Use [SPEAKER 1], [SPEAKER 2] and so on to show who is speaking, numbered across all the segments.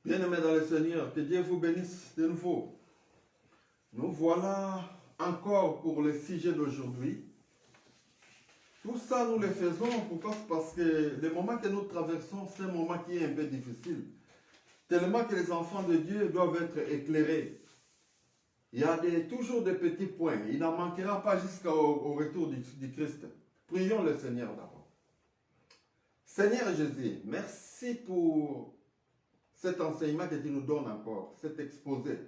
[SPEAKER 1] Bien-aimés dans le Seigneur, que Dieu vous bénisse de nouveau. Nous voilà encore pour le sujet d'aujourd'hui. Tout ça, nous le faisons. Pourquoi? Parce que le moment que nous traversons, c'est un moment qui est un peu difficile. Tellement que les enfants de Dieu doivent être éclairés. Il y a toujours des petits points. Il n'en manquera pas jusqu'au retour du Christ. Prions le Seigneur d'abord. Seigneur Jésus, merci pour cet enseignement que tu nous donnes encore, cet exposé.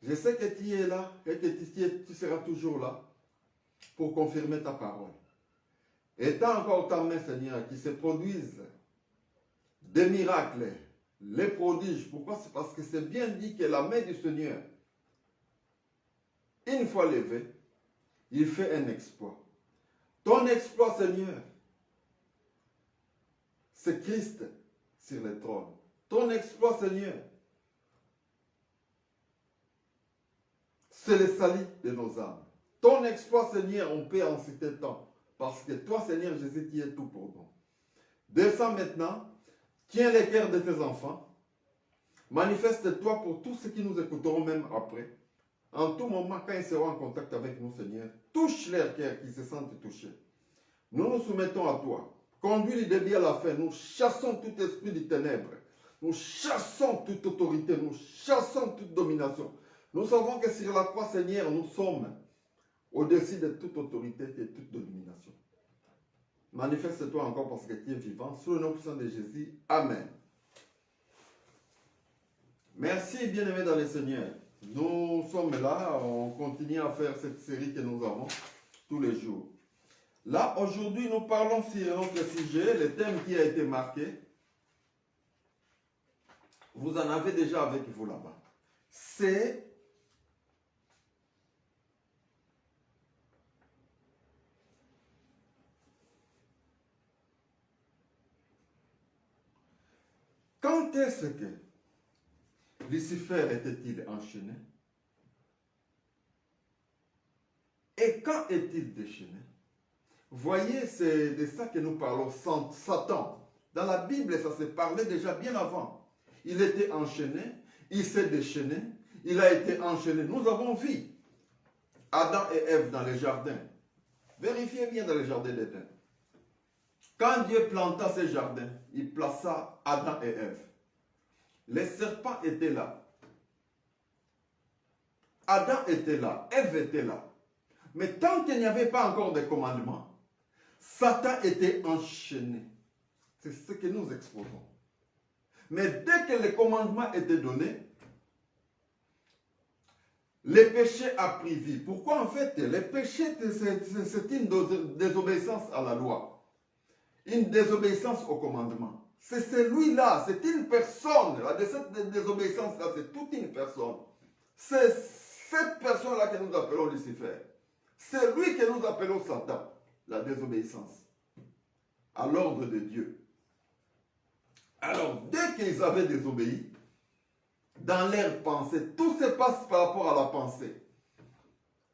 [SPEAKER 1] Je sais que tu es là et que tu seras toujours là pour confirmer ta parole. Et tant encore ta main, Seigneur, qui se produisent des miracles, les prodiges. Pourquoi? C'est parce que c'est bien dit que la main du Seigneur, une fois levée, il fait un exploit. Ton exploit, Seigneur, c'est Christ sur le trône. Ton exploit, Seigneur, c'est le salut de nos âmes. Ton exploit, Seigneur, on peut en citer tant. Parce que toi, Seigneur Jésus, tu es tout pour nous. Descends maintenant, tiens les cœurs de tes enfants. Manifeste-toi pour tous ceux qui nous écouteront même après. En tout moment, quand ils seront en contact avec nous, Seigneur, touche leurs cœurs qui se sentent touchés. Nous nous soumettons à toi. Conduis-les début à la fin. Nous chassons tout esprit de ténèbres. Nous chassons toute autorité. Nous chassons toute domination. Nous savons que sur la croix, Seigneur, nous sommes au-dessus de toute autorité et de toute domination. Manifeste-toi encore parce que tu es vivant. Sous le nom puissant de Jésus. Amen. Merci, bien-aimés dans le Seigneur. Nous sommes là. On continue à faire cette série que nous avons tous les jours. Là, aujourd'hui, nous parlons sur notre sujet, le thème qui a été marqué. Vous en avez déjà avec vous là-bas. C'est quand est-ce que Lucifer était-il enchaîné? Et quand est-il déchaîné? Voyez, c'est de ça que nous parlons, Satan. Dans la Bible, ça s'est parlé déjà bien avant. Il était enchaîné, il s'est déchaîné, il a été enchaîné. Nous avons vu Adam et Ève dans les jardins. Vérifiez bien dans les jardins d'Éden. Quand Dieu planta ces jardins, il plaça Adam et Ève. Les serpents étaient là. Adam était là, Ève était là. Mais tant qu'il n'y avait pas encore de commandement, Satan était enchaîné. C'est ce que nous exposons. Mais dès que le commandement était donné, le péché a pris vie. Pourquoi en fait? Le péché, c'est une désobéissance à la loi. Une désobéissance au commandement. C'est celui-là, c'est une personne. Cette désobéissance-là, c'est toute une personne. C'est cette personne-là que nous appelons Lucifer. C'est lui que nous appelons Satan. La désobéissance à l'ordre de Dieu. Alors, dès qu'ils avaient désobéi, dans leur pensée, tout se passe par rapport à la pensée.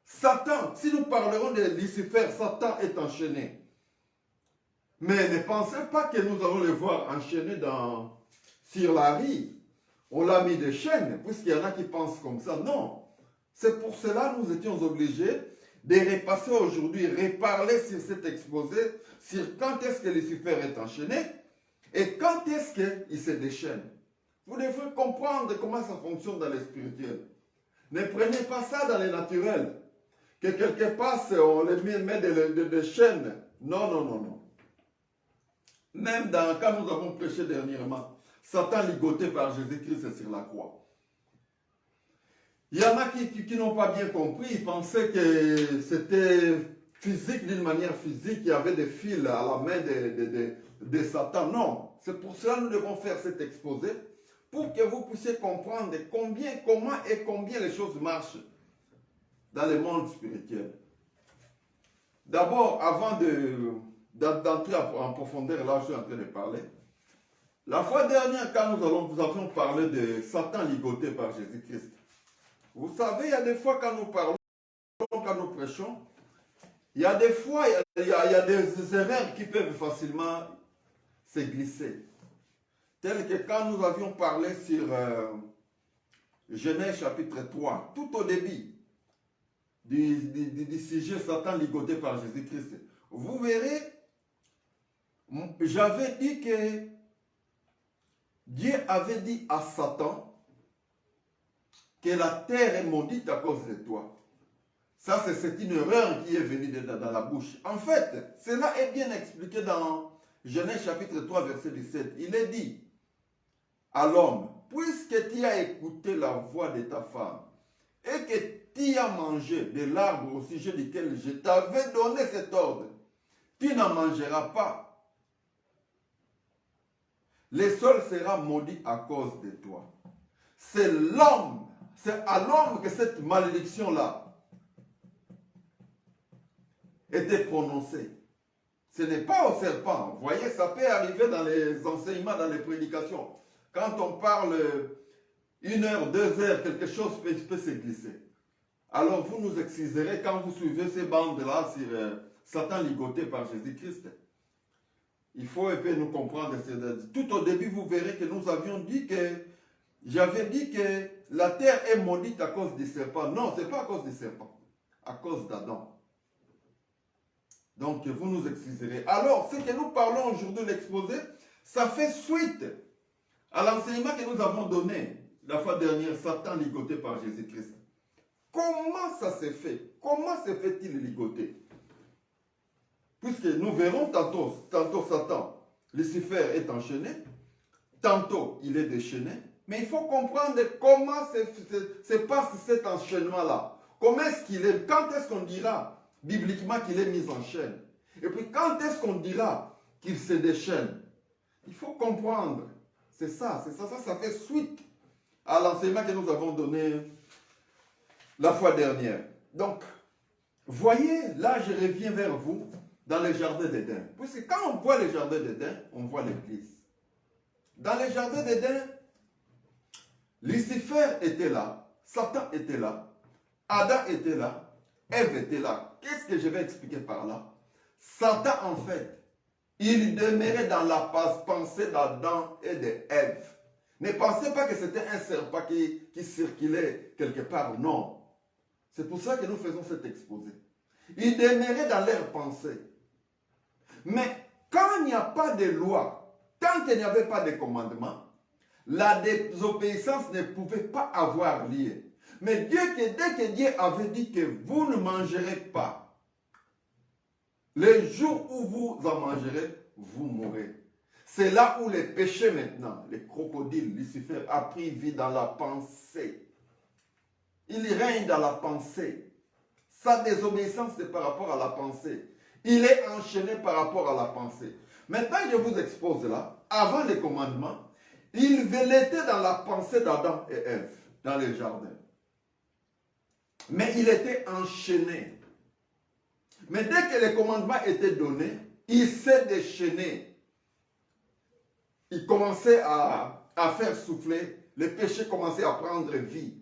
[SPEAKER 1] Satan, si nous parlerons de Lucifer, Satan est enchaîné. Mais ne pensez pas que nous allons le voir enchaîné sur la rue. On l'a mis des chaînes, puisqu'il y en a qui pensent comme ça. Non. C'est pour cela que nous étions obligés de repasser aujourd'hui, reparler sur cet exposé, sur quand est-ce que Lucifer est enchaîné et quand est-ce qu'il se déchaîne. Vous devez comprendre comment ça fonctionne dans le spirituel. Ne prenez pas ça dans le naturel. Que quelque part, on les met des chaînes. Non, non, non, non. Même quand nous avons prêché dernièrement, Satan ligoté par Jésus-Christ sur la croix. Il y en a qui n'ont pas bien compris, ils pensaient que c'était physique, d'une manière physique, il y avait des fils à la main de Satan. Non, c'est pour cela que nous devons faire cet exposé, pour que vous puissiez comprendre comment et combien les choses marchent dans le monde spirituel. D'abord, avant d'entrer en profondeur, là je suis en train de parler, la fois dernière, quand nous avions parlé de Satan ligoté par Jésus-Christ, vous savez, il y a des fois quand nous parlons, quand nous prêchons, il y a des fois, il y a des erreurs qui peuvent facilement se glisser. tel que quand nous avions parlé sur Genèse chapitre 3, tout au début du sujet Satan ligoté par Jésus-Christ. Vous verrez, j'avais dit que Dieu avait dit à Satan que la terre est maudite à cause de toi. Ça, c'est une erreur qui est venue dans la bouche. En fait, cela est bien expliqué dans Genèse chapitre 3, verset 17. Il est dit à l'homme, puisque tu as écouté la voix de ta femme et que tu as mangé de l'arbre au sujet duquel je t'avais donné cet ordre, tu n'en mangeras pas. Le sol sera maudit à cause de toi. C'est l'homme, c'est à l'homme que cette malédiction-là était prononcée. Ce n'est pas au serpent. Vous voyez, ça peut arriver dans les enseignements, dans les prédications. Quand on parle 1 heure, 2 heures, quelque chose peut se glisser. Alors vous nous excuserez quand vous suivez ces bandes-là sur Satan ligoté par Jésus-Christ. Il faut un peu nous comprendre. Tout au début, vous verrez que nous avions dit que, j'avais dit que la terre est maudite à cause du serpent. Non, ce n'est pas à cause du serpent, à cause d'Adam. Donc, vous nous excuserez. Alors, ce que nous parlons aujourd'hui, l'exposé, ça fait suite à l'enseignement que nous avons donné la fois dernière, Satan ligoté par Jésus-Christ. Comment ça s'est fait? Comment se fait-il ligoter? Puisque nous verrons tantôt Satan, Lucifer est enchaîné, tantôt il est déchaîné, mais il faut comprendre comment se passe cet enchaînement-là. Comment est-ce qu'il est? Quand est-ce qu'on dira bibliquement qu'il est mis en chaîne? Et puis quand est-ce qu'on dira qu'il se déchaîne? Il faut comprendre. C'est ça, ça fait suite à l'enseignement que nous avons donné la fois dernière. Donc, voyez, là je reviens vers vous dans le jardin d'Éden. Puisque quand on voit le jardin d'Éden, on voit l'Église. Dans le jardin d'Éden, Lucifer était là, Satan était là, Adam était là, Ève était là. Qu'est-ce que je vais expliquer par là? Satan, en fait, il demeurait dans la pensée d'Adam et d'Ève. Ne pensez pas que c'était un serpent qui circulait quelque part. Non. C'est pour ça que nous faisons cet exposé. Il demeurait dans leurs pensées. Mais quand il n'y a pas de loi, tant qu'il n'y avait pas de commandement, la désobéissance ne pouvait pas avoir lieu. Mais dès que Dieu avait dit que vous ne mangerez pas, le jour où vous en mangerez, vous mourrez. C'est là où le péché maintenant, le crocodile, Lucifer, a pris vie dans la pensée. Il règne dans la pensée. Sa désobéissance, c'est par rapport à la pensée. Il est enchaîné par rapport à la pensée. Maintenant, je vous expose là, avant les commandements, il était dans la pensée d'Adam et Ève, dans le jardin. Mais il était enchaîné. Mais dès que les commandements étaient donnés, il s'est déchaîné. Il commençait à faire souffler, le péché commençait à prendre vie.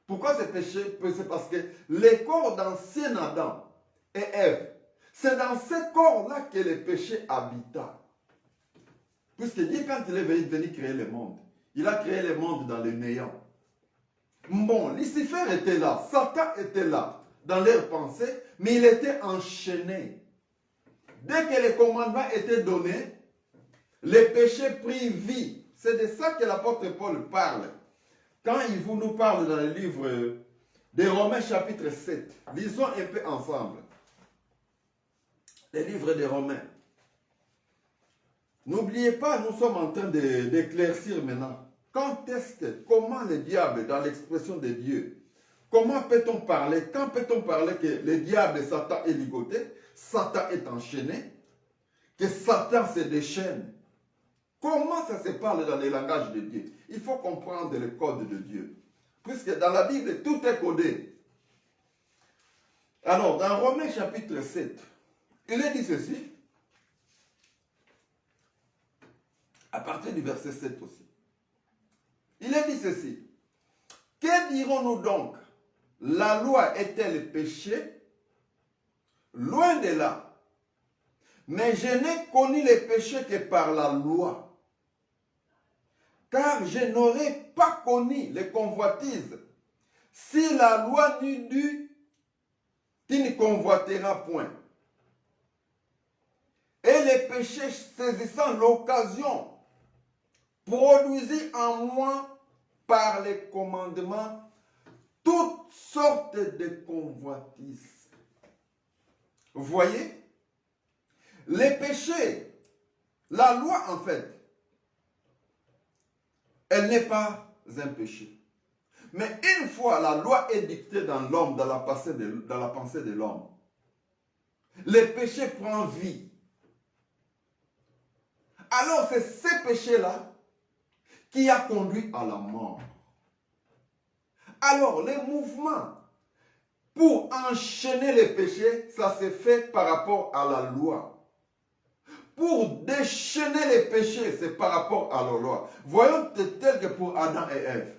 [SPEAKER 1] Pourquoi ce péché? C'est parce que les corps d'ancien Adam et Ève, c'est dans ce corps-là que le péché habita. Puisque Dieu, quand il est venu créer le monde, il a créé le monde dans le néant. Bon, Lucifer était là, Satan était là, dans leurs pensées, mais il était enchaîné. Dès que les commandements étaient donnés, le péché prit vie. C'est de ça que l'apôtre Paul parle. Quand il nous parle dans le livre de Romains chapitre 7, lisons un peu ensemble. Le livre de Romains. N'oubliez pas, nous sommes en train d'éclaircir maintenant. Comment le diable, dans l'expression de Dieu, comment peut-on parler, quand peut-on parler que le diable, Satan est ligoté, Satan est enchaîné, que Satan se déchaîne? Comment ça se parle dans le langage de Dieu? Il faut comprendre le code de Dieu. Puisque dans la Bible, tout est codé. Alors, dans Romains chapitre 7, il est dit ceci, à partir du verset 7 aussi. Il est dit ceci. Que dirons-nous donc? La loi est-elle péché? Loin de là. Mais je n'ai connu le péché que par la loi. car je n'aurais pas connu les convoitises si la loi n'eût dit, tu ne convoiteras point. Et les péchés saisissant l'occasion produisit en moi par les commandements toutes sortes de convoitises. Vous voyez, les péchés, la loi en fait, elle n'est pas un péché. Mais une fois la loi est dictée dans l'homme, dans la pensée de l'homme, le péché prend vie. Alors c'est ce péché-là qui a conduit à la mort. Alors les mouvements pour enchaîner les péchés, ça se fait par rapport à la loi. Pour déchaîner les péchés, c'est par rapport à la loi. Voyons tel que pour Adam et Ève.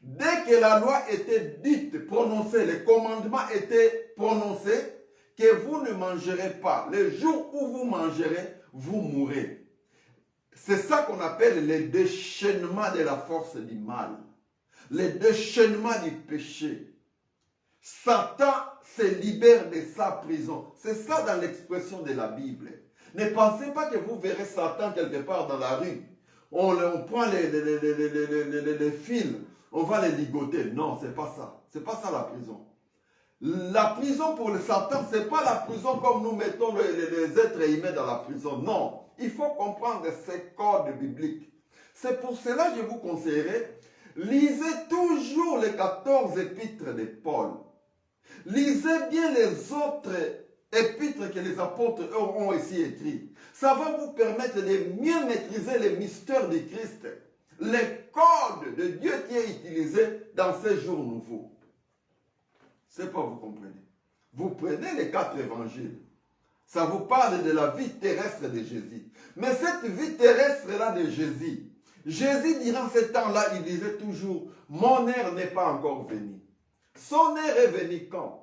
[SPEAKER 1] Dès que la loi était dite, prononcée, les commandements étaient prononcés, que vous ne mangerez pas. Le jour où vous mangerez, vous mourrez. C'est ça qu'on appelle le déchaînement de la force du mal. Le déchaînement du péché. Satan se libère de sa prison. C'est ça dans l'expression de la Bible. Ne pensez pas que vous verrez Satan quelque part dans la rue. On prend les fils, on va les ligoter. Non, c'est pas ça. C'est pas ça la prison. La prison pour le Satan, c'est pas la prison comme nous mettons les êtres humains dans la prison. Non, il faut comprendre ces codes bibliques. C'est pour cela que je vous conseillerais, lisez toujours les 14 épîtres de Paul. Lisez bien les autres épîtres que les apôtres ont ici écrits. Ça va vous permettre de mieux maîtriser les mystères du Christ, les codes de Dieu qui est utilisé dans ces jours nouveaux. C'est pas vous comprenez. Vous prenez les 4 évangiles. Ça vous parle de la vie terrestre de Jésus. Mais cette vie terrestre-là de Jésus, Jésus, durant ce temps-là, il disait toujours, mon heure n'est pas encore venue. Son heure est venue quand?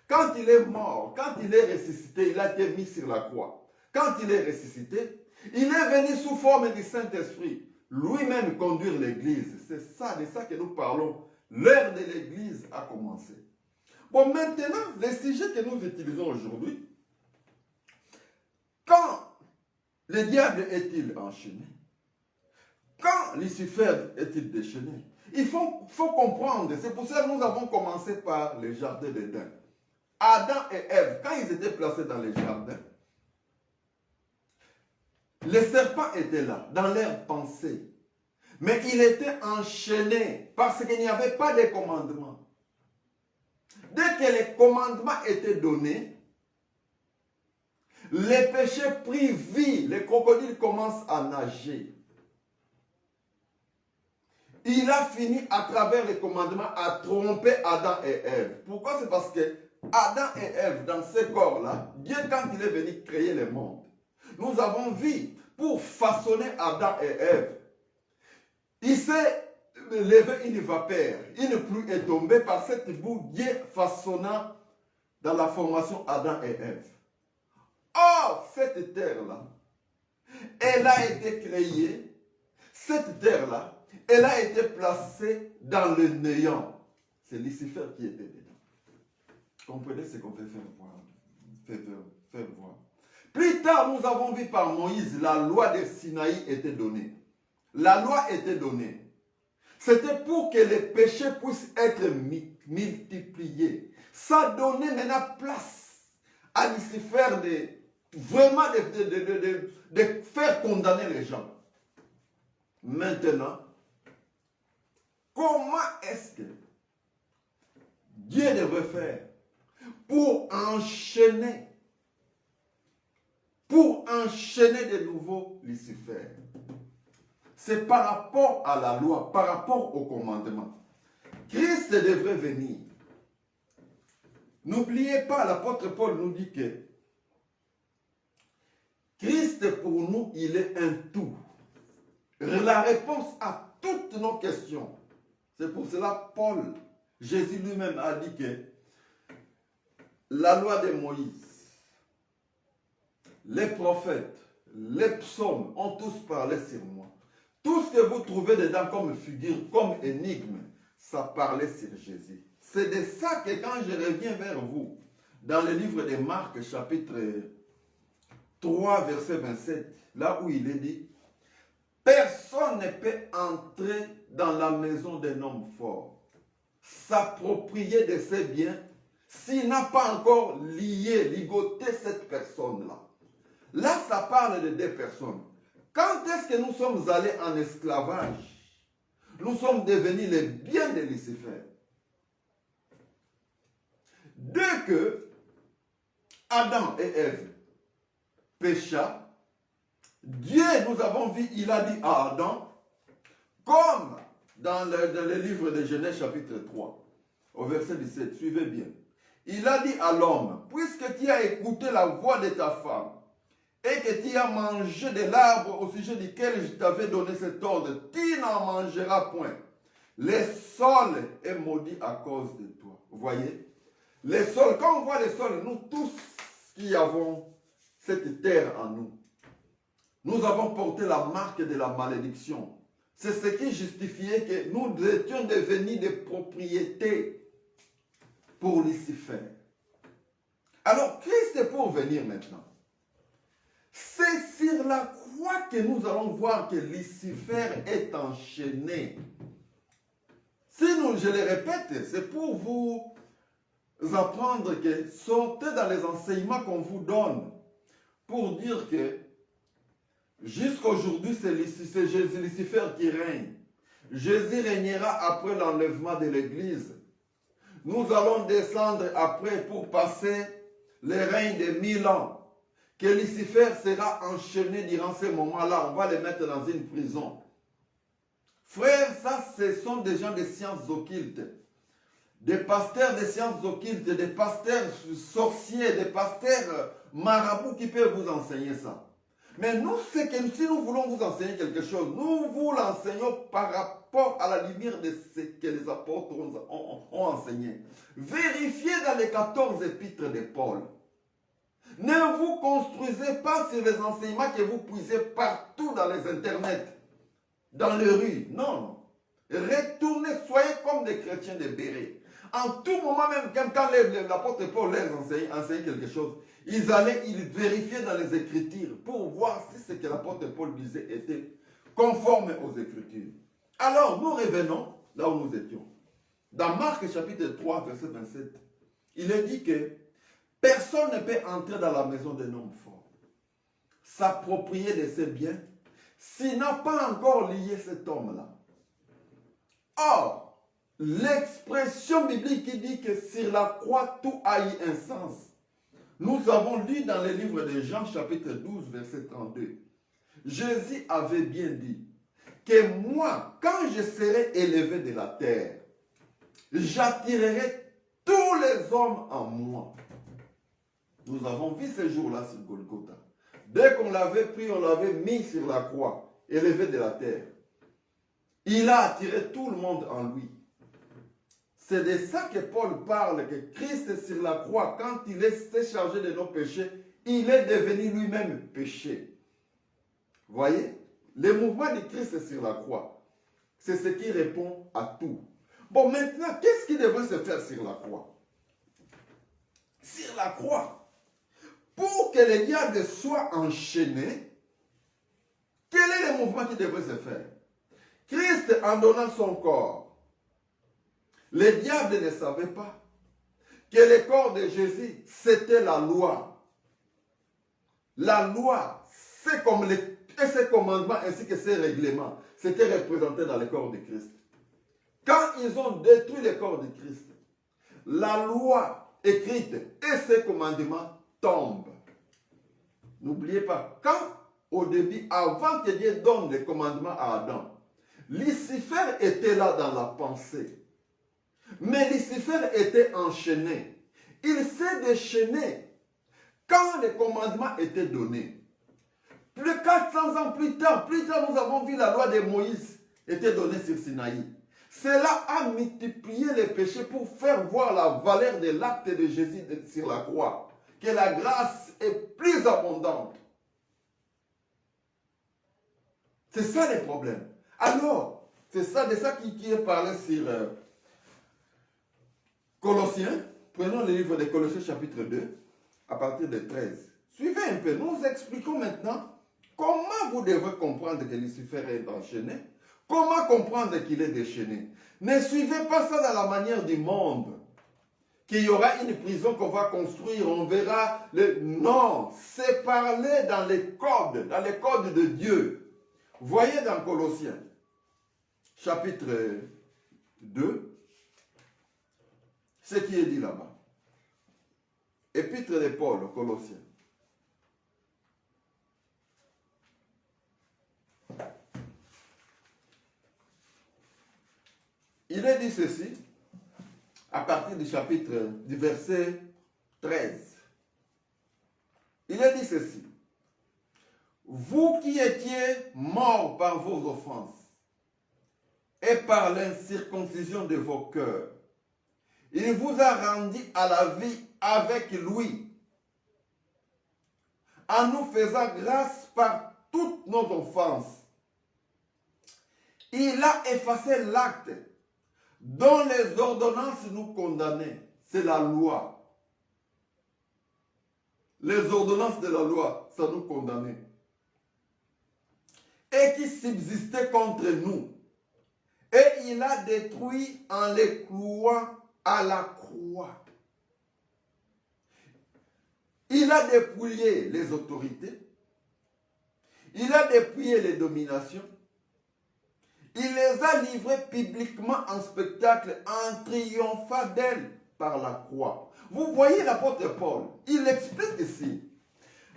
[SPEAKER 1] Quand il est mort, quand il est ressuscité, il a été mis sur la croix. Quand il est ressuscité, il est venu sous forme du Saint-Esprit, lui-même conduire l'Église. C'est ça, de ça que nous parlons. L'heure de l'Église a commencé. Bon, maintenant, le sujet que nous utilisons aujourd'hui, quand le diable est-il enchaîné? Quand Lucifer est-il déchaîné? Il faut comprendre, c'est pour ça que nous avons commencé par le jardin d'Éden. Adam et Ève, quand ils étaient placés dans le jardin, le serpent était là, dans leur pensée. Mais il était enchaîné parce qu'il n'y avait pas de commandement. Dès que les commandements étaient donnés, les péchés prirent vie, les crocodiles commencent à nager. Il a fini à travers les commandements à tromper Adam et Ève. Pourquoi? C'est parce que Adam et Ève, dans ce corps-là, Dieu, quand il est venu créer le monde, nous avons vu, pour façonner Adam et Ève, il s'est levé une vapeur, une pluie est tombée par cette boue, Dieu façonnant dans la formation Adam et Ève. Or, cette terre-là, elle a été créée, cette terre-là, elle a été placée dans le néant. C'est Lucifer qui était dedans. Comprenez ce qu'on veut faire voir. Plus tard, nous avons vu par Moïse, la loi de Sinaï était donnée. La loi était donnée. C'était pour que les péchés puissent être multipliés. Ça donnait maintenant place à Lucifer de faire condamner les gens. Maintenant, comment est-ce que Dieu devrait faire pour enchaîner de nouveau Lucifer? C'est par rapport à la loi, par rapport au commandement. Christ devrait venir. N'oubliez pas, l'apôtre Paul nous dit que Christ pour nous, il est un tout. La réponse à toutes nos questions. C'est pour cela Paul, Jésus lui-même a dit que la loi de Moïse, les prophètes, les psaumes ont tous parlé sur moi. Tout ce que vous trouvez dedans comme figure, comme énigme, ça parlait sur Jésus. C'est de ça que quand je reviens vers vous, dans le livre de Marc, chapitre 3, verset 27, là où il est dit, personne ne peut entrer dans la maison d'un homme fort, s'approprier de ses biens, s'il n'a pas encore ligoté cette personne-là. Là, ça parle de deux personnes. Quand est-ce que nous sommes allés en esclavage? Nous sommes devenus les biens de Lucifer. Dès que Adam et Ève pécha, Dieu, nous avons vu, il a dit à Adam, comme dans le livre de Genèse chapitre 3, au verset 17, suivez bien. Il a dit à l'homme, puisque tu as écouté la voix de ta femme, et que tu as mangé de l'arbre au sujet duquel je t'avais donné cet ordre, tu n'en mangeras point. Le sol est maudit à cause de toi. Vous voyez? Le sol, quand on voit le sol, nous tous qui avons cette terre en nous, nous avons porté la marque de la malédiction. C'est ce qui justifiait que nous étions devenus des propriétés pour Lucifer. Alors, Christ est pour venir maintenant. C'est sur la croix que nous allons voir que Lucifer est enchaîné. Sinon, je le répète, c'est pour vous apprendre que sortez dans les enseignements qu'on vous donne pour dire que jusqu'à aujourd'hui, c'est Jésus Lucifer qui règne. Jésus régnera après l'enlèvement de l'Église. Nous allons descendre après pour passer le règne de 1000 ans. Que Lucifer sera enchaîné durant ces moments-là. On va les mettre dans une prison. Frères, ça, ce sont des gens de sciences occultes. Des pasteurs de sciences occultes, des pasteurs sorciers, des pasteurs marabouts qui peuvent vous enseigner ça. Mais nous, c'est que si nous voulons vous enseigner quelque chose, nous vous l'enseignons par rapport à la lumière de ce que les apôtres ont enseigné. Vérifiez dans les 14 épîtres de Paul. Ne vous construisez pas sur les enseignements que vous puisez partout dans les internets, dans les rues. Non. Retournez, soyez comme des chrétiens de béret. En tout moment, même quand l'apôtre Paul leur enseignait quelque chose, ils vérifiaient dans les Écritures pour voir si ce que l'apôtre Paul disait était conforme aux Écritures. Alors, nous revenons là où nous étions. Dans Marc chapitre 3, verset 27, il est dit que personne ne peut entrer dans la maison d'un homme fort, s'approprier de ses biens, s'il n'a pas encore lié cet homme-là. Or, l'expression biblique qui dit que sur la croix tout a eu un sens, nous avons lu dans le livre de Jean chapitre 12, verset 32. Jésus avait bien dit que moi, quand je serai élevé de la terre, j'attirerai tous les hommes en moi. Nous avons vu ce jour-là sur Golgotha. Dès qu'on l'avait pris, on l'avait mis sur la croix, élevé de la terre. Il a attiré tout le monde en lui. C'est de ça que Paul parle, que Christ sur la croix, quand il s'est chargé de nos péchés, il est devenu lui-même péché. Vous voyez? Le mouvement de Christ sur la croix, c'est ce qui répond à tout. Bon, maintenant, qu'est-ce qui devrait se faire sur la croix? Sur la croix, pour que le diable soit enchaîné, quel est le mouvement qui devrait se faire? Christ, en donnant son corps, le diable ne savait pas que le corps de Jésus, c'était la loi. La loi, c'est comme ses commandements ainsi que ses règlements, c'était représenté dans le corps de Christ. Quand ils ont détruit le corps de Christ, la loi écrite et ses commandements tombent. N'oubliez pas, quand au début, avant que Dieu donne les commandements à Adam, Lucifer était là dans la pensée. Mais Lucifer était enchaîné. Il s'est déchaîné quand les commandements étaient donnés. Plus de 400 ans plus tard, nous avons vu la loi de Moïse était donnée sur Sinaï. Cela a multiplié les péchés pour faire voir la valeur de l'acte de Jésus sur la croix. Que la grâce est plus abondante. C'est ça le problème. Alors, c'est ça de ça qui est parlé sur Colossiens. Prenons le livre de Colossiens chapitre 2, à partir de 13. Suivez un peu, nous expliquons maintenant comment vous devez comprendre que Lucifer est enchaîné, comment comprendre qu'il est déchaîné. Ne suivez pas ça dans la manière du monde, qu'il y aura une prison qu'on va construire, on verra. Non, c'est parler dans les codes de Dieu. Voyez dans Colossiens, chapitre 2, ce qui est dit là-bas. Épître de Paul aux Colossiens. Il est dit ceci, à partir du verset 13. Il est dit ceci. Vous qui étiez morts par vos offenses et par l'incirconcision de vos cœurs, il vous a rendu à la vie avec lui, en nous faisant grâce par toutes nos offenses. Il a effacé l'acte dont les ordonnances nous condamnaient. C'est la loi. Les ordonnances de la loi, ça nous condamnait. Et qui subsistait contre nous. Et il a détruit en les clouant à la croix. Il a dépouillé les autorités. Il a dépouillé les dominations. Il les a livrées publiquement en spectacle en triomphant d'elles par la croix. Vous voyez l'apôtre Paul, il explique ici.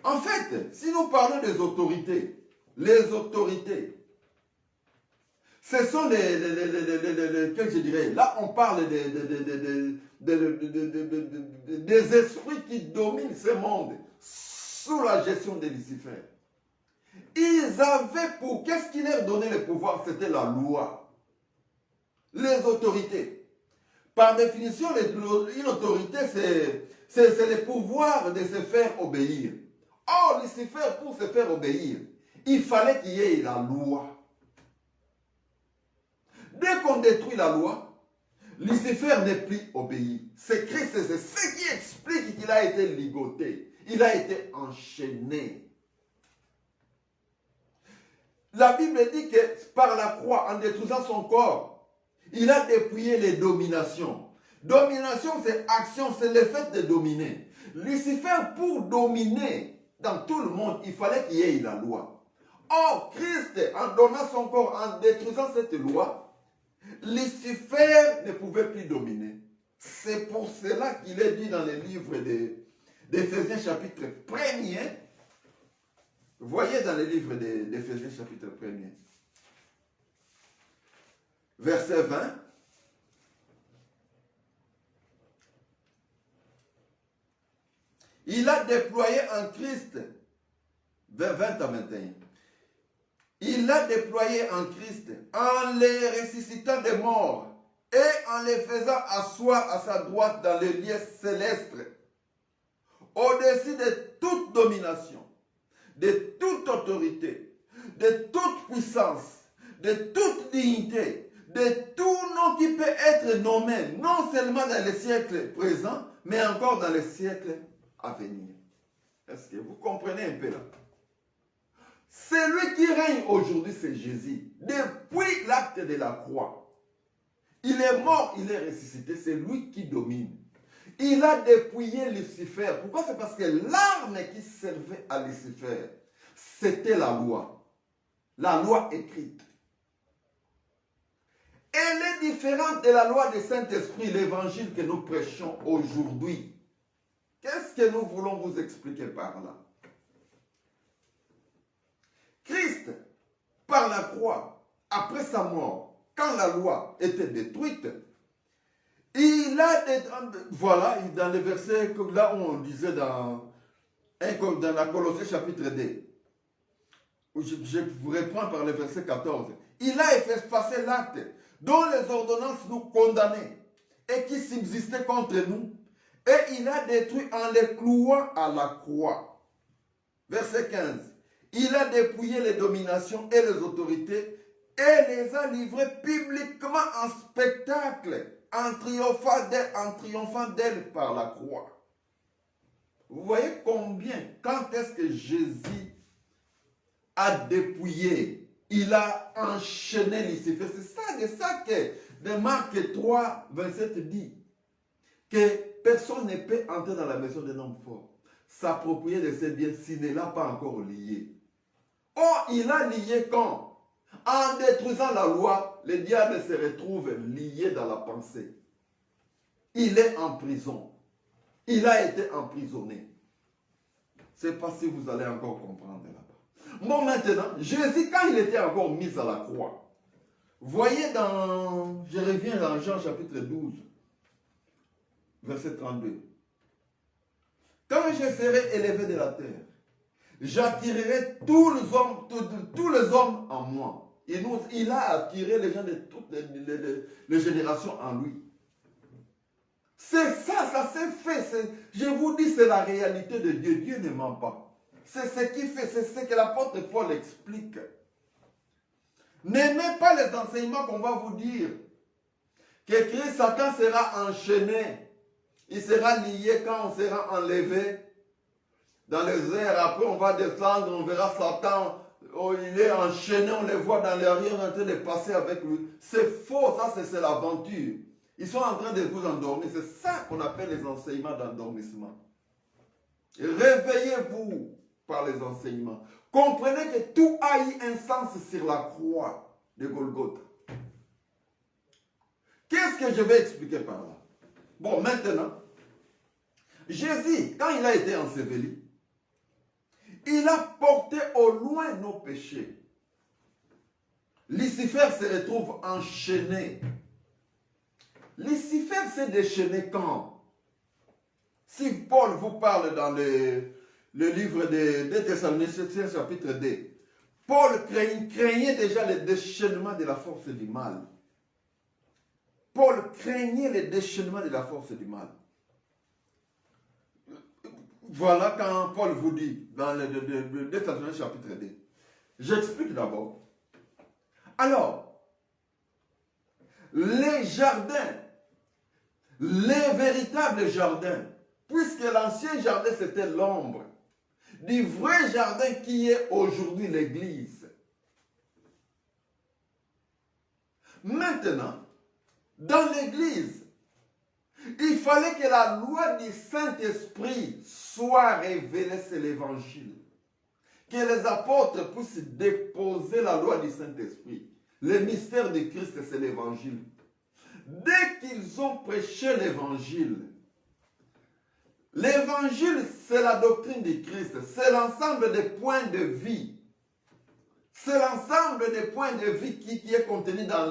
[SPEAKER 1] En fait, si nous parlons des autorités, les autorités, ce sont je dirais, là on parle des esprits qui dominent ce monde sous la gestion de Lucifer. Ils avaient pour... Qu'est-ce qui leur donnait le pouvoir? C'était la loi. Les autorités. Par définition, une autorité, c'est le pouvoir de se faire obéir. Or, Lucifer, pour se faire obéir, il fallait qu'il y ait la loi. Dès qu'on détruit la loi, Lucifer n'est plus obéi. C'est Christ, c'est ce qui explique qu'il a été ligoté. Il a été enchaîné. La Bible dit que par la croix, en détruisant son corps, il a dépouillé les dominations. Domination, c'est action, c'est le fait de dominer. Lucifer, pour dominer dans tout le monde, il fallait qu'il y ait la loi. Or, Christ, en donnant son corps, en détruisant cette loi, Lucifer ne pouvait plus dominer. C'est pour cela qu'il est dit dans le livre d'Éphésiens chapitre 1er. Voyez dans le livre d'Éphésiens chapitre 1er. Verset 20. Il a déployé en Christ, 20 à 21. Il a déployé en Christ en les ressuscitant des morts et en les faisant asseoir à sa droite dans les lieux célestes, au-dessus de toute domination, de toute autorité, de toute puissance, de toute dignité, de tout nom qui peut être nommé, non seulement dans les siècles présents, mais encore dans les siècles à venir. Est-ce que vous comprenez un peu là? Celui qui règne aujourd'hui, c'est Jésus. Depuis l'acte de la croix, il est mort, il est ressuscité, c'est lui qui domine. Il a dépouillé Lucifer. Pourquoi? C'est parce que l'arme qui servait à Lucifer, c'était la loi écrite. Elle est différente de la loi du Saint-Esprit, l'évangile que nous prêchons aujourd'hui. Qu'est-ce que nous voulons vous expliquer par là? Christ, par la croix, après sa mort, quand la loi était détruite, il a, voilà, dans le verset, là où on disait dans la Colossiens chapitre 2, où je vous reprends par le verset 14, il a effacé l'acte dont les ordonnances nous condamnaient et qui subsistait contre nous, et il a détruit en les clouant à la croix. Verset 15. Il a dépouillé les dominations et les autorités et les a livrées publiquement en spectacle, en triomphant d'elles par la croix. Vous voyez combien, quand est-ce que Jésus a dépouillé, il a enchaîné Lucifer. C'est ça que de Marc 3, 27 dit, que personne ne peut entrer dans la maison d'un homme fort, s'approprier de ses biens s'il ne l'a pas encore lié. Or, il a lié quand? En détruisant la loi, le diable se retrouve lié dans la pensée. Il est en prison. Il a été emprisonné. Je ne sais pas si vous allez encore comprendre là-bas. Bon, maintenant, Jésus, quand il était encore mis à la croix, voyez je reviens dans Jean chapitre 12, verset 32. Quand je serai élevé de la terre, j'attirerai tous les hommes en moi. Il a attiré les gens de toutes les générations en lui. C'est ça, ça s'est fait. Je vous dis, c'est la réalité de Dieu. Dieu ne ment pas. C'est ce qu'il fait, c'est ce que l'apôtre Paul explique. N'aimez pas les enseignements qu'on va vous dire. Que Christ, Satan sera enchaîné. Il sera lié quand on sera enlevé dans les airs. Après, on va descendre, on verra Satan. Oh, il est enchaîné, on le voit dans les riens en train de passer avec lui. C'est faux, ça c'est l'aventure. Ils sont en train de vous endormir. C'est ça qu'on appelle les enseignements d'endormissement. Réveillez-vous par les enseignements. Comprenez que tout a eu un sens sur la croix de Golgotha. Qu'est-ce que je vais expliquer par là? Bon, maintenant, Jésus, quand il a été enseveli, il a porté au loin nos péchés. Lucifer se retrouve enchaîné. Lucifer s'est déchaîné quand? Si Paul vous parle dans le livre des Thessaloniciens chapitre 2, Paul craignait déjà le déchaînement de la force du mal. Paul craignait le déchaînement de la force du mal. Voilà quand Paul vous dit dans le 2 Thessaloniciens chapitre 2. J'explique d'abord. Alors, les jardins, les véritables jardins, puisque l'ancien jardin c'était l'ombre du vrai jardin qui est aujourd'hui l'église. Maintenant, dans l'église, il fallait que la loi du Saint-Esprit soit révélée, c'est l'évangile. Que les apôtres puissent déposer la loi du Saint-Esprit. Le mystère de Christ, c'est l'évangile. Dès qu'ils ont prêché l'évangile, l'évangile, c'est la doctrine de Christ. C'est l'ensemble des points de vie. C'est l'ensemble des points de vie qui est contenu dans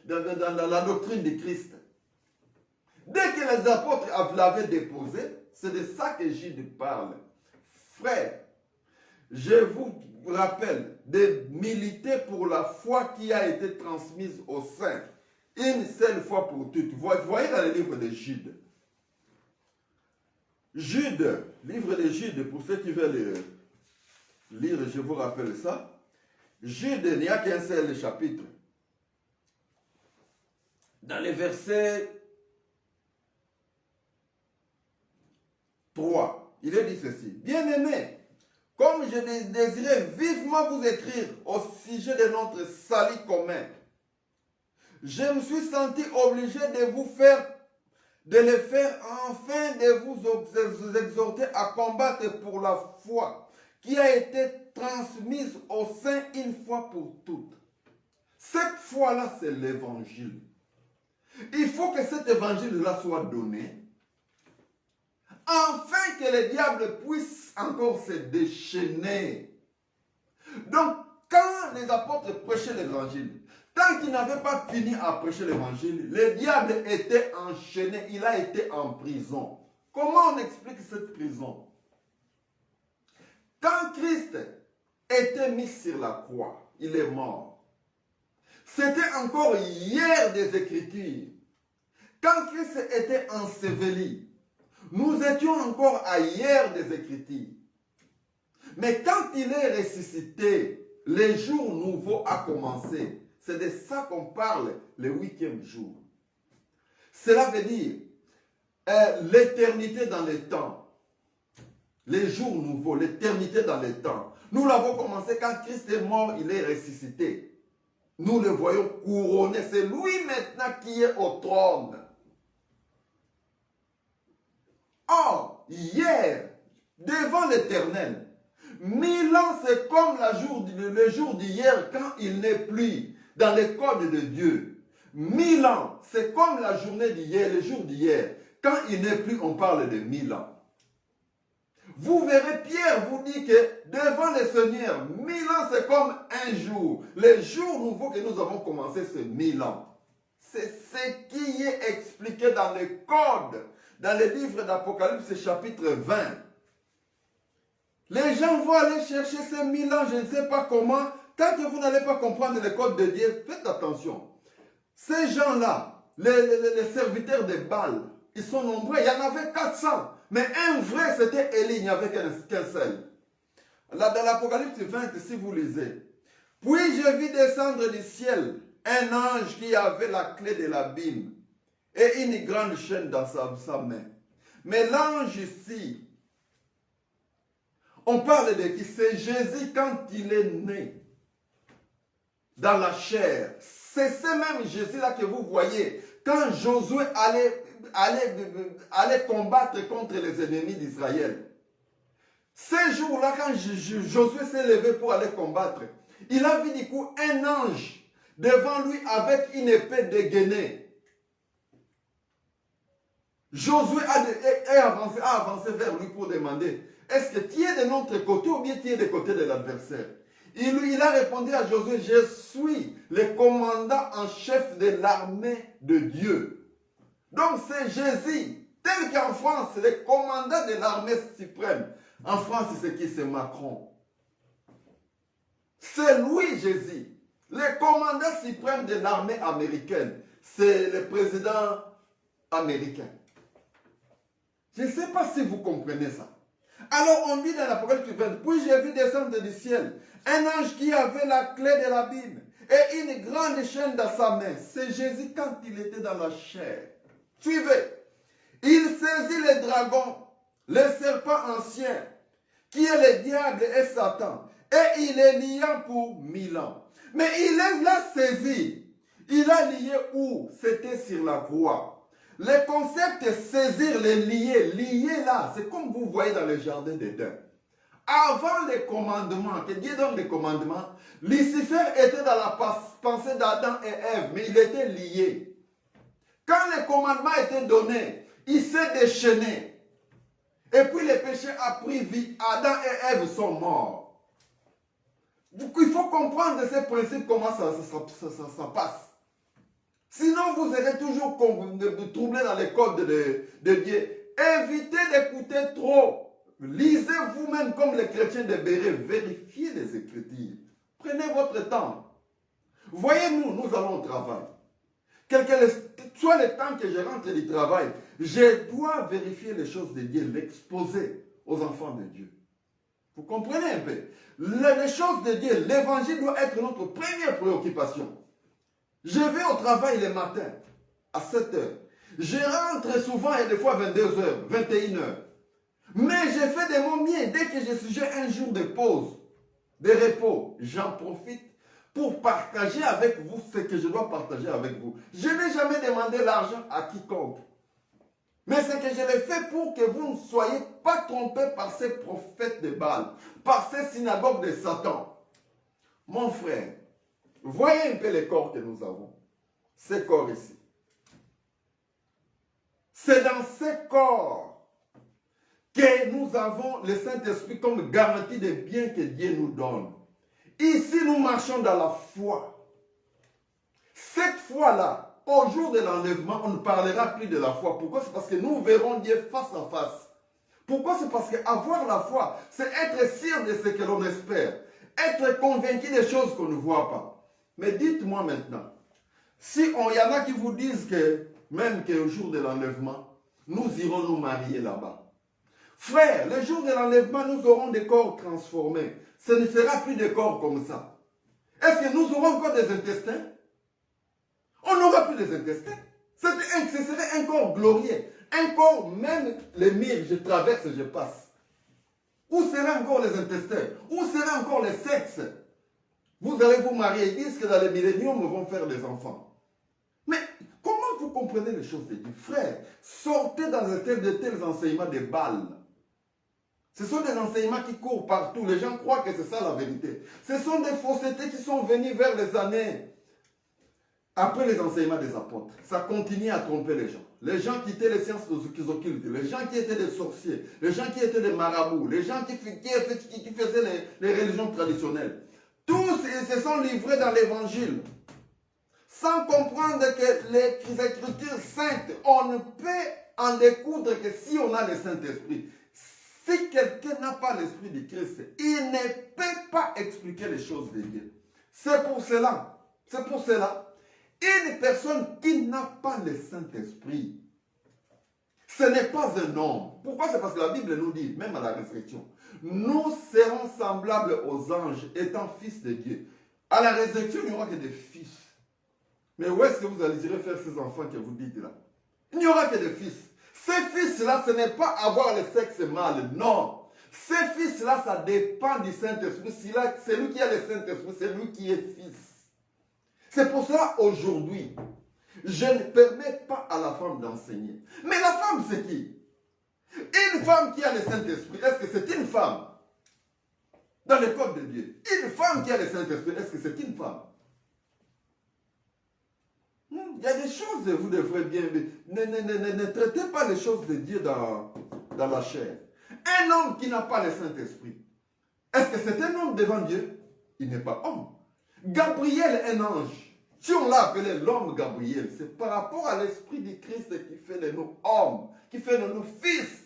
[SPEAKER 1] la doctrine de Christ. Dès que les apôtres l'avaient déposé, c'est de ça que Jude parle. Frère, je vous rappelle de militer pour la foi qui a été transmise aux saints, une seule fois pour toutes. Vous voyez dans le livre de Jude. Jude, livre de Jude, pour ceux qui veulent lire, je vous rappelle ça. Jude, il n'y a qu'un seul chapitre. Dans les versets 3, il est dit ceci. Bien-aimés, comme je désirais vivement vous écrire au sujet de notre salut commun, je me suis senti obligé de le faire afin de vous exhorter à combattre pour la foi qui a été transmise aux saints une fois pour toutes. Cette foi-là, c'est l'évangile. Il faut que cet évangile-là soit donné afin que le diable puisse encore se déchaîner. Donc, quand les apôtres prêchaient l'évangile, tant qu'ils n'avaient pas fini à prêcher l'évangile, le diable était enchaîné, il a été en prison. Comment on explique cette prison? Quand Christ était mis sur la croix, il est mort. C'était encore hier des Écritures. Quand Christ était enseveli, nous étions encore à hier des Écritures. Mais quand il est ressuscité, les jours nouveaux a commencé. C'est de ça qu'on parle le 8e jour. Cela veut dire l'éternité dans les temps. Les jours nouveaux, l'éternité dans les temps. Nous l'avons commencé quand Christ est mort, il est ressuscité. Nous le voyons couronné. C'est lui maintenant qui est au trône. Or, hier, devant l'Éternel, 1000 ans, c'est comme le jour d'hier quand il n'est plus dans les codes de Dieu. 1000 ans, c'est comme la journée d'hier, le jour d'hier. Quand il n'est plus, on parle de 1000 ans. Vous verrez, Pierre vous dit que devant le Seigneur, 1000 ans, c'est comme un jour. Les jours nouveaux que nous avons commencé, c'est 1000 ans. C'est ce qui est expliqué dans le code, dans le livre d'Apocalypse, chapitre 20. Les gens vont aller chercher ces 1000 ans, je ne sais pas comment. Tant que vous n'allez pas comprendre le code de Dieu, faites attention. Ces gens-là, les serviteurs de Baal, ils sont nombreux. Il y en avait 400. Mais un vrai, c'était Élie. Il n'y avait qu'un seul. Là, dans l'Apocalypse 20, si vous lisez. Puis je vis descendre du ciel un ange qui avait la clé de l'abîme et une grande chaîne dans sa main. Mais l'ange ici, on parle de qui? C'est Jésus quand il est né dans la chair. C'est ce même Jésus-là que vous voyez quand Josué allait combattre contre les ennemis d'Israël. Ces jours-là, quand Josué s'est levé pour aller combattre, il a vu du coup un ange devant lui avec une épée dégainée. Josué a avancé vers lui pour demander, est-ce que tu es de notre côté ou bien tu es du côté de l'adversaire? Il a répondu à Josué, je suis le commandant en chef de l'armée de Dieu. Donc c'est Jésus, tel qu'en France, le commandant de l'armée suprême. En France, c'est qui? C'est Macron. C'est lui, Jésus, le commandant suprême de l'armée américaine. C'est le président américain. Je ne sais pas si vous comprenez ça. Alors on dit dans l'Apocalypse 20, puis j'ai vu descendre du ciel un ange qui avait la clé de la Bible et une grande chaîne dans sa main. C'est Jésus quand il était dans la chair. Suivez. Il saisit le dragon, le serpent ancien, qui est le diable et Satan, et il est lié pour 1000 ans. Mais il l'a saisi. Il a lié où? C'était sur la croix. Le concept est saisir, les lier. Lier là, c'est comme vous voyez dans le jardin d'Éden. Avant les commandements, que Dieu donne les commandements, Lucifer était dans la pensée d'Adam et Ève, mais il était lié. Quand les commandements étaient donnés, il s'est déchaîné. Et puis le péché a pris vie. Adam et Ève sont morts. Donc il faut comprendre ces principes, comment ça passe. Sinon, vous serez toujours troublé dans les codes de Dieu. Évitez d'écouter trop. Lisez vous-même comme les chrétiens de Béret. Vérifiez les Écritures. Prenez votre temps. Voyez-nous, nous allons au travail. Soit le temps que je rentre du travail, je dois vérifier les choses de Dieu, l'exposer aux enfants de Dieu. Vous comprenez un peu? Les choses de Dieu, l'évangile doit être notre première préoccupation. Je vais au travail le matin, à 7 heures. Je rentre souvent et des fois 22 heures, 21 heures. Mais je fais de mon mieux. Dès que j'ai un jour de pause, de repos, j'en profite pour partager avec vous ce que je dois partager avec vous. Je n'ai jamais demandé l'argent à quiconque. Mais c'est que je l'ai fait pour que vous ne soyez pas trompés par ces prophètes de Baal, par ces synagogues de Satan. Mon frère, voyez un peu les corps que nous avons. Ces corps ici. C'est dans ces corps que nous avons le Saint-Esprit comme garantie des biens que Dieu nous donne. Ici, nous marchons dans la foi. Cette foi-là, au jour de l'enlèvement, on ne parlera plus de la foi. Pourquoi? C'est parce que nous verrons Dieu face à face. Pourquoi? C'est parce qu'avoir la foi, c'est être sûr de ce que l'on espère. Être convaincu des choses qu'on ne voit pas. Mais dites-moi maintenant, si il y en a qui vous disent que même qu'au jour de l'enlèvement, nous irons nous marier là-bas. Frère, le jour de l'enlèvement, nous aurons des corps transformés. Ce ne sera plus des corps comme ça. Est-ce que nous aurons encore des intestins? On n'aura plus des intestins. Ce serait un corps glorieux. Un corps, même les murs, je traverse, je passe. Où seraient encore les intestins? Où seraient encore les sexes? Vous allez vous marier, ils disent que dans les milléniums, vont faire des enfants. Mais comment vous comprenez les choses de Dieu? Frère, sortez de tels enseignements de Baal. Ce sont des enseignements qui courent partout. Les gens croient que c'est ça la vérité. Ce sont des faussetés qui sont venues vers les années après les enseignements des apôtres. Ça continue à tromper les gens. Les gens qui étaient les sciences occultes, les gens qui étaient des sorciers, les gens qui étaient des marabouts, les gens qui faisaient les religions traditionnelles. Tous ils se sont livrés dans l'évangile. Sans comprendre que les Écritures saintes, on ne peut en découdre que si on a le Saint-Esprit. Si quelqu'un n'a pas l'Esprit de Christ, il ne peut pas expliquer les choses de Dieu. C'est pour cela, une personne qui n'a pas le Saint-Esprit, ce n'est pas un homme. Pourquoi? C'est parce que la Bible nous dit, même à la résurrection, nous serons semblables aux anges, étant fils de Dieu. À la résurrection, il n'y aura que des fils. Mais où est-ce que vous allez faire ces enfants que vous dites là? Il n'y aura que des fils. Ces fils-là, ce n'est pas avoir le sexe mâle, non. Ces fils-là, ça dépend du Saint-Esprit. C'est lui qui a le Saint-Esprit, c'est lui qui est fils. C'est pour cela, aujourd'hui, je ne permets pas à la femme d'enseigner. Mais la femme, c'est qui? Une femme qui a le Saint-Esprit, est-ce que c'est une femme? Dans le code de Dieu. Une femme qui a le Saint-Esprit, est-ce que c'est une femme? Il y a des choses, vous devrez bien... Ne traitez pas les choses de Dieu dans la chair. Un homme qui n'a pas le Saint-Esprit, est-ce que c'est un homme devant Dieu? Il n'est pas homme. Gabriel, un ange, si on l'a appelé l'homme Gabriel, c'est par rapport à l'Esprit du Christ qui fait de nous hommes, qui fait de nous fils.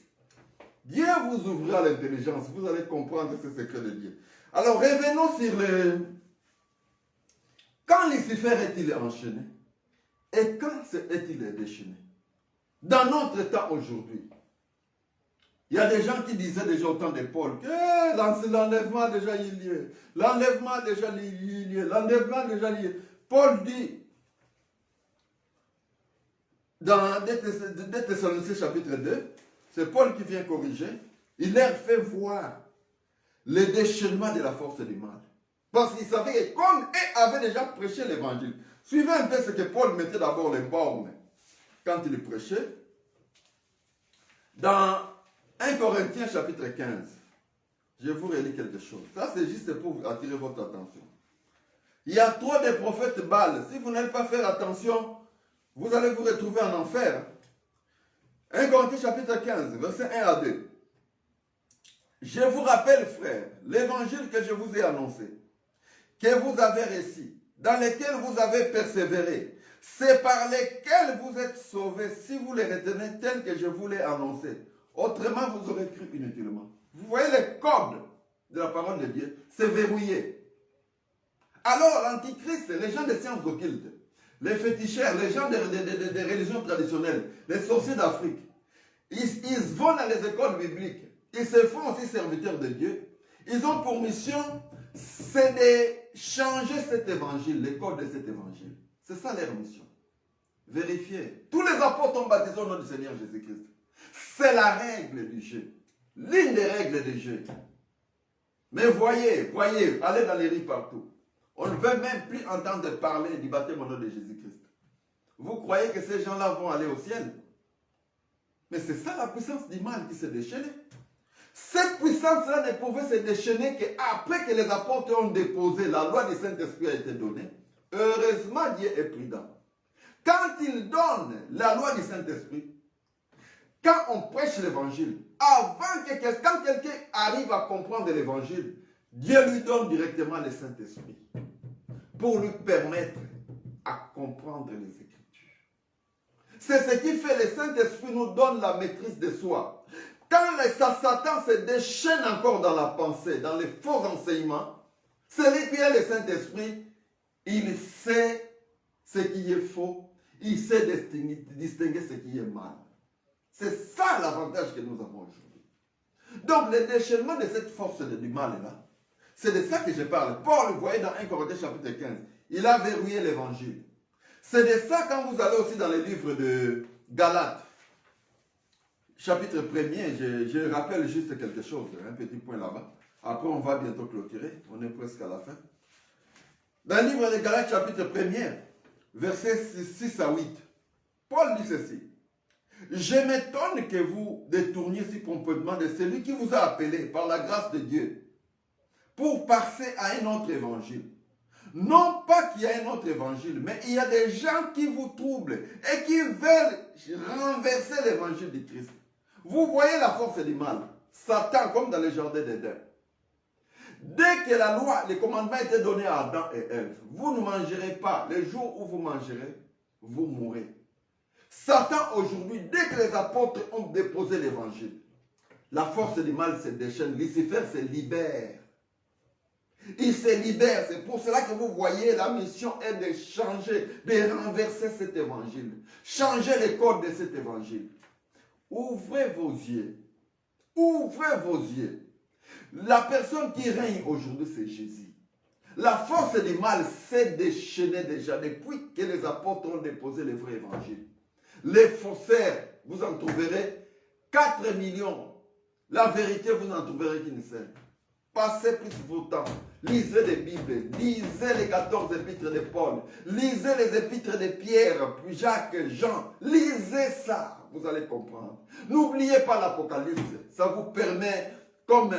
[SPEAKER 1] Dieu vous ouvrira l'intelligence, vous allez comprendre ce secret de Dieu. Alors revenons sur le... Quand Lucifer est-il enchaîné? Et quand est-il déchaîné? Dans notre temps aujourd'hui, il y a des gens qui disaient déjà au temps de Paul que l'enlèvement déjà il y est. L'enlèvement déjà il y est. L'enlèvement déjà il y est. Paul dit dans 2 Thessaloniciens chapitre 2, c'est Paul qui vient corriger, il leur fait voir le déchaînement de la force du mal. Parce qu'il savait que comme eux avaient déjà prêché l'évangile, suivez un peu ce que Paul mettait d'abord les bornes quand il prêchait. Dans 1 Corinthiens chapitre 15, je vous relis quelque chose. Ça c'est juste pour attirer votre attention. Il y a trop de prophètes Baal. Si vous n'allez pas faire attention, vous allez vous retrouver en enfer. 1 Corinthiens chapitre 15, verset 1 à 2. Je vous rappelle, frères, l'évangile que je vous ai annoncé, que vous avez reçu, dans lequel vous avez persévéré, c'est par lesquels vous êtes sauvés si vous les retenez tels que je vous l'ai annoncé. Autrement, vous aurez cru inutilement. Vous voyez les codes de la parole de Dieu, c'est verrouillé. Alors, l'antichrist, les gens des sciences occultes, les féticheurs, les gens des religions traditionnelles, les sorciers d'Afrique, ils vont dans les écoles bibliques, ils se font aussi serviteurs de Dieu. Ils ont pour mission, c'est de changer cet évangile, les codes de cet évangile. C'est ça leur mission. Vérifiez. Tous les apôtres ont baptisé au nom du Seigneur Jésus-Christ. C'est la règle du jeu. L'une des règles du jeu. Mais voyez, allez dans les rues partout. On ne veut même plus entendre parler du baptême au nom de Jésus-Christ. Vous croyez que ces gens-là vont aller au ciel? Mais c'est ça la puissance du mal qui s'est déchaînée. Cette puissance-là ne pouvait se déchaîner qu'après que les apôtres ont déposé, la loi du Saint-Esprit a été donnée. Heureusement, Dieu est prudent. Quand il donne la loi du Saint-Esprit, quand on prêche l'évangile, quand quelqu'un arrive à comprendre l'évangile, Dieu lui donne directement le Saint-Esprit pour lui permettre à comprendre les Écritures. C'est ce qui fait le Saint-Esprit nous donne la maîtrise de soi. Quand Satan se déchaîne encore dans la pensée, dans les faux enseignements, celui qui a le Saint-Esprit, il sait ce qui est faux, il sait distinguer ce qui est mal. C'est ça l'avantage que nous avons aujourd'hui. Donc, le déchaînement de cette force du mal-là, c'est de ça que je parle. Paul, vous voyez dans 1 Corinthiens chapitre 15, il a verrouillé l'évangile. C'est de ça quand vous allez aussi dans les livres de Galates, chapitre 1er, je rappelle juste quelque chose, un petit point là-bas. Après, on va bientôt clôturer, on est presque à la fin. Dans le livre de Galates, chapitre 1er, versets 6 à 8, Paul dit ceci. Je m'étonne que vous détourniez si promptement de celui qui vous a appelé par la grâce de Dieu pour passer à un autre évangile. Non pas qu'il y a un autre évangile, mais il y a des gens qui vous troublent et qui veulent renverser l'évangile de Christ. Vous voyez la force du mal. Satan, comme dans le jardin d'Éden. Dès que la loi, les commandements étaient donnés à Adam et Ève, vous ne mangerez pas. Le jour où vous mangerez, vous mourrez. Satan, aujourd'hui, dès que les apôtres ont déposé l'évangile, la force du mal se déchaîne. Lucifer se libère. Il se libère. C'est pour cela que vous voyez, la mission est de changer, de renverser cet évangile. Changer les codes de cet évangile. Ouvrez vos yeux. Ouvrez vos yeux. La personne qui règne aujourd'hui, c'est Jésus. La force du mal s'est déchaînée déjà depuis que les apôtres ont déposé le vrai évangile. Les faussaires, vous en trouverez 4 millions. La vérité, vous n'en trouverez qu'une seule. Passez plus vos temps. Lisez les Bibles. Lisez les 14 épîtres de Paul. Lisez les épîtres de Pierre, puis Jacques, Jean. Lisez ça. Vous allez comprendre. N'oubliez pas l'Apocalypse. Ça vous permet, comme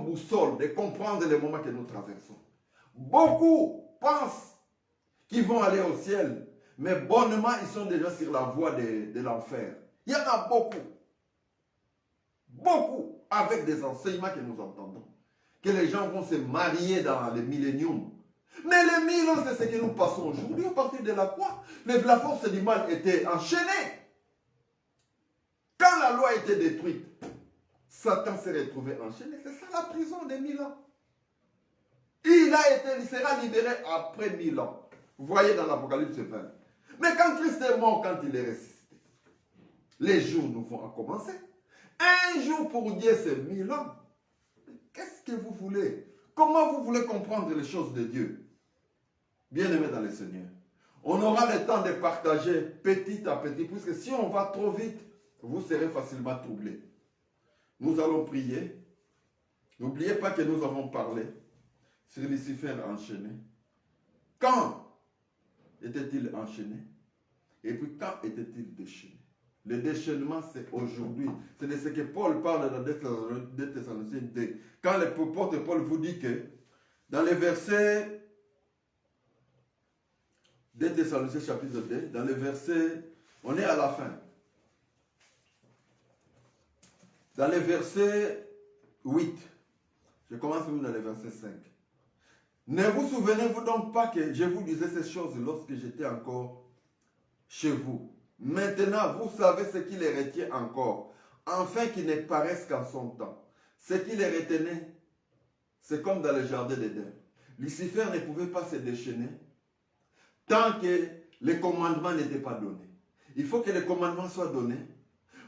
[SPEAKER 1] boussole, de comprendre les moments que nous traversons. Beaucoup pensent qu'ils vont aller au ciel, mais bonnement, ils sont déjà sur la voie de l'enfer. Il y en a beaucoup. Beaucoup, avec des enseignements que nous entendons. Que les gens vont se marier dans le millénium. Mais les 1000 ans, c'est ce que nous passons aujourd'hui à partir de la croix. La force du mal était enchaînée. Quand la loi était détruite, Satan s'est retrouvé enchaîné. C'est ça la prison des 1000 ans. Il sera libéré après 1000 ans. Vous voyez dans l'Apocalypse 20. Mais quand Christ est mort, quand il est ressuscité, les jours nous vont commencer. Un jour pour Dieu, c'est 1000 ans. Qu'est-ce que vous voulez? Comment vous voulez comprendre les choses de Dieu? Bien-aimés dans le Seigneur, on aura le temps de partager petit à petit, puisque si on va trop vite, vous serez facilement troublés. Nous allons prier. N'oubliez pas que nous avons parlé sur Lucifer enchaîné. Quand était-il enchaîné? Et puis quand était-il déchaîné? Le déchaînement, c'est aujourd'hui. C'est de ce que Paul parle dans 2 Thessaloniciens 2. Quand l'apôtre Paul vous dit que dans les versets 2 Thessaloniciens chapitre 2, dans les versets, on est à la fin. Dans les versets 8, je commence même dans les versets 5. Ne vous souvenez-vous donc pas que je vous disais ces choses lorsque j'étais encore chez vous? Maintenant, vous savez ce qui les retient encore, afin qu'ils ne paraissent qu'en son temps. Ce qui les retenait, c'est comme dans le jardin d'Éden. Lucifer ne pouvait pas se déchaîner tant que les commandements n'étaient pas donnés. Il faut que les commandements soient donnés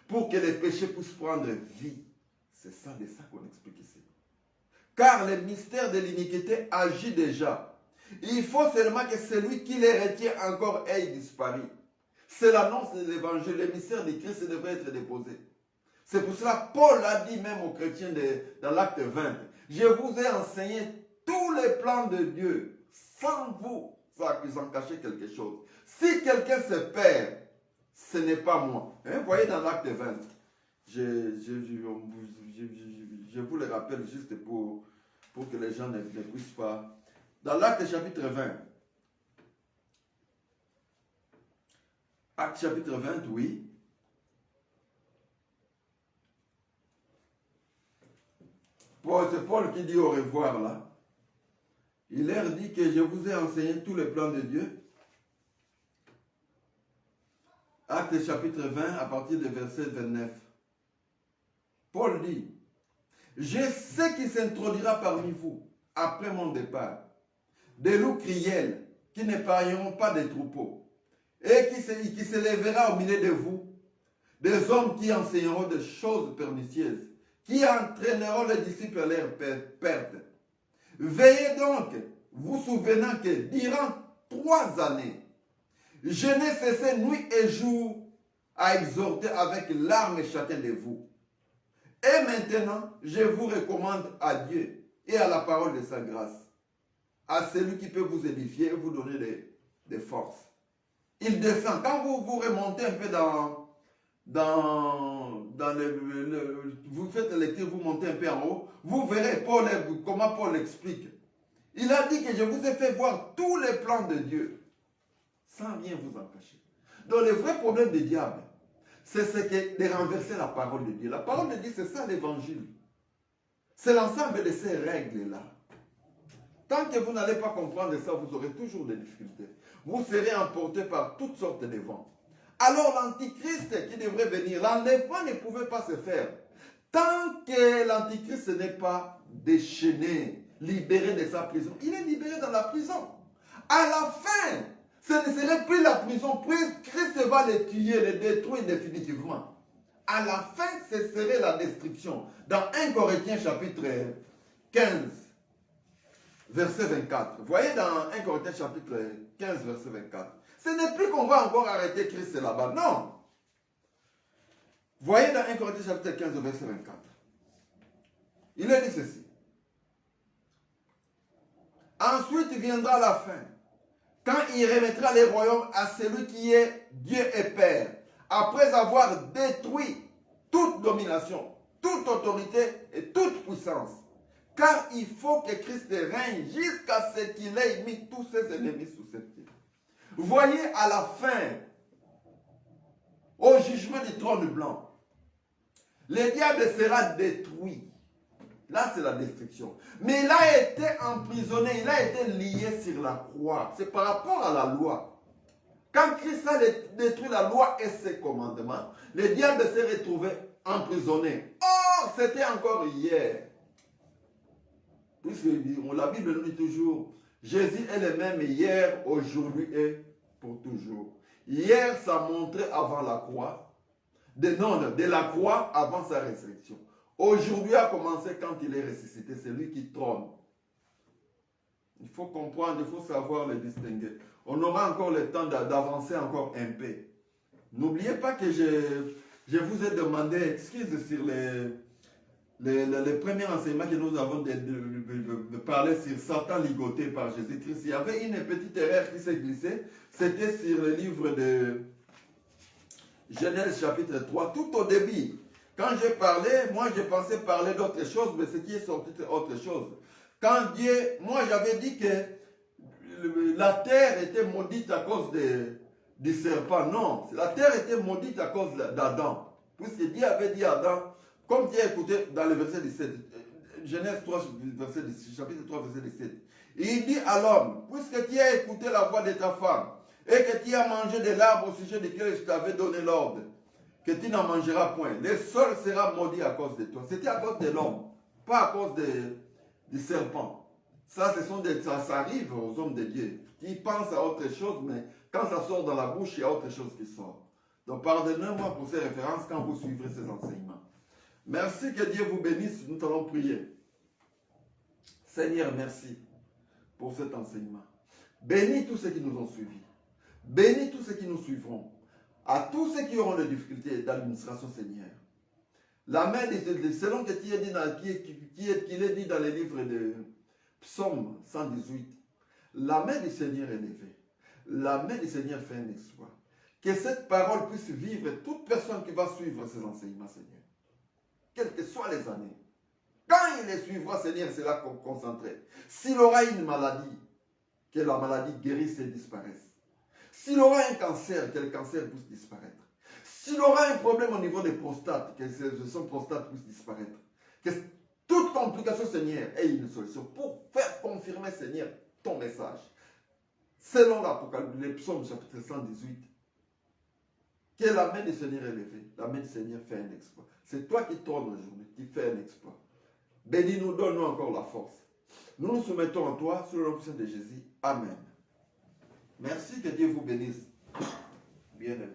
[SPEAKER 1] pour que les péchés puissent prendre vie. C'est ça, de ça qu'on explique ici. Car le mystère de l'iniquité agit déjà. Il faut seulement que celui qui les retient encore ait disparu. C'est l'annonce de l'évangile, le mystère de Christ devrait être déposé. C'est pour cela que Paul a dit même aux chrétiens dans l'acte 20, je vous ai enseigné tous les plans de Dieu, sans vous en cacher quelque chose. Si quelqu'un se perd, ce n'est pas moi. Vous voyez dans l'acte 20, je vous le rappelle juste pour que les gens ne puissent pas. Dans l'acte chapitre 20, Acte chapitre 20, oui. C'est Paul qui dit au revoir là. Il leur dit que je vous ai enseigné tous les plans de Dieu. Acte chapitre 20 à partir du verset 29. Paul dit, je sais qu'il s'introduira parmi vous, après mon départ, des loups criels qui ne parieront pas des troupeaux, et qui se lèvera au milieu de vous, des hommes qui enseigneront des choses pernicieuses, qui entraîneront les disciples à leur perte. Veillez donc, vous souvenant que durant 3 années, je n'ai cessé nuit et jour à exhorter avec larmes chacun de vous. Et maintenant, je vous recommande à Dieu et à la parole de sa grâce, à celui qui peut vous édifier et vous donner des forces. Il descend. Quand vous remontez un peu vous faites la lecture, vous montez un peu en haut, vous verrez comment Paul explique. Il a dit que je vous ai fait voir tous les plans de Dieu, sans rien vous en cacher. Donc le vrai problème du diable, c'est de renverser la parole de Dieu. La parole de Dieu, c'est ça l'évangile. C'est l'ensemble de ces règles-là. Tant que vous n'allez pas comprendre ça, vous aurez toujours des difficultés. Vous serez emporté par toutes sortes de vents. Alors l'antichrist qui devrait venir, l'enlèvement ne pouvait pas se faire. Tant que l'antichrist n'est pas déchaîné, libéré de sa prison, il est libéré dans la prison. À la fin, ce ne serait plus la prison. Christ va les tuer, les détruire définitivement. À la fin, ce serait la destruction. Dans 1 Corinthiens chapitre 15, verset 24. Vous voyez dans 1 Corinthiens chapitre 15, verset 24. Ce n'est plus qu'on va encore arrêter Christ là-bas. Non. Vous voyez dans 1 Corinthiens chapitre 15, verset 24. Il a dit ceci. Ensuite viendra la fin, quand il remettra les royaumes à celui qui est Dieu et Père, après avoir détruit toute domination, toute autorité et toute puissance. Car il faut que Christ règne jusqu'à ce qu'il ait mis tous ses ennemis sous ses pieds. Vous voyez, à la fin, au jugement du trône blanc, le diable sera détruit. Là, c'est la destruction. Mais il a été emprisonné, il a été lié sur la croix. C'est par rapport à la loi. Quand Christ a détruit la loi et ses commandements, le diable s'est retrouvé emprisonné. Oh, c'était encore hier. Puisque la Bible nous dit toujours, Jésus est le même hier, aujourd'hui et pour toujours. Hier, ça montrait avant la croix, de la croix avant sa résurrection. Aujourd'hui a commencé quand il est ressuscité, c'est lui qui trône. Il faut comprendre, il faut savoir le distinguer. On aura encore le temps d'avancer encore un peu. N'oubliez pas que je vous ai demandé excuse sur les premiers enseignements que nous avons de parler sur Satan ligoté par Jésus-Christ. Il y avait une petite erreur qui s'est glissée. C'était sur le livre de Genèse chapitre 3, tout au début. Quand j'ai parlé, moi je pensais parler d'autre chose, mais ce qui est sorti c'est autre chose. Quand Dieu, moi j'avais dit que la terre était maudite à cause du serpent. Non, la terre était maudite à cause d'Adam. Puisque Dieu avait dit à Adam, comme tu as écouté dans le verset 17, Genèse 3, verset 17, chapitre 3, verset 17, il dit à l'homme, puisque tu as écouté la voix de ta femme, et que tu as mangé de l'arbre au sujet duquel je t'avais donné l'ordre, que tu n'en mangeras point. Le sol sera maudit à cause de toi. C'était à cause de l'homme, pas à cause du serpent. Ça, ça arrive aux hommes de Dieu. Ils pensent à autre chose, mais quand ça sort dans la bouche, il y a autre chose qui sort. Donc pardonnez-moi pour ces références quand vous suivrez ces enseignements. Merci, que Dieu vous bénisse. Nous allons prier. Seigneur, merci pour cet enseignement. Bénis tous ceux qui nous ont suivis. Bénis tous ceux qui nous suivront. À tous ceux qui auront des difficultés d'administration, Seigneur. La main selon que tu qu'il est dit dans les livres de Psaume 118, la main du Seigneur est levée. La main du Seigneur fait un exploit. Que cette parole puisse vivre toute personne qui va suivre ces enseignements, Seigneur. Quelles que soient les années. Quand il les suivra, Seigneur, il sera concentré. S'il aura une maladie, que la maladie guérisse et disparaisse. S'il aura un cancer, que le cancer puisse disparaître. S'il aura un problème au niveau des prostates, que son prostate puisse disparaître. Que toute complication, Seigneur, ait une solution pour faire confirmer, Seigneur, ton message. Selon l'Apocalypse, le psaume chapitre 118, que la main du Seigneur est levée. La main du Seigneur fait un exploit. C'est toi qui tournes aujourd'hui, qui fais un exploit. Bénis-nous, donne-nous encore la force. Nous nous soumettons à toi, sous le nom puissant de Jésus. Amen. Merci, que Dieu vous bénisse. Bien-aimés.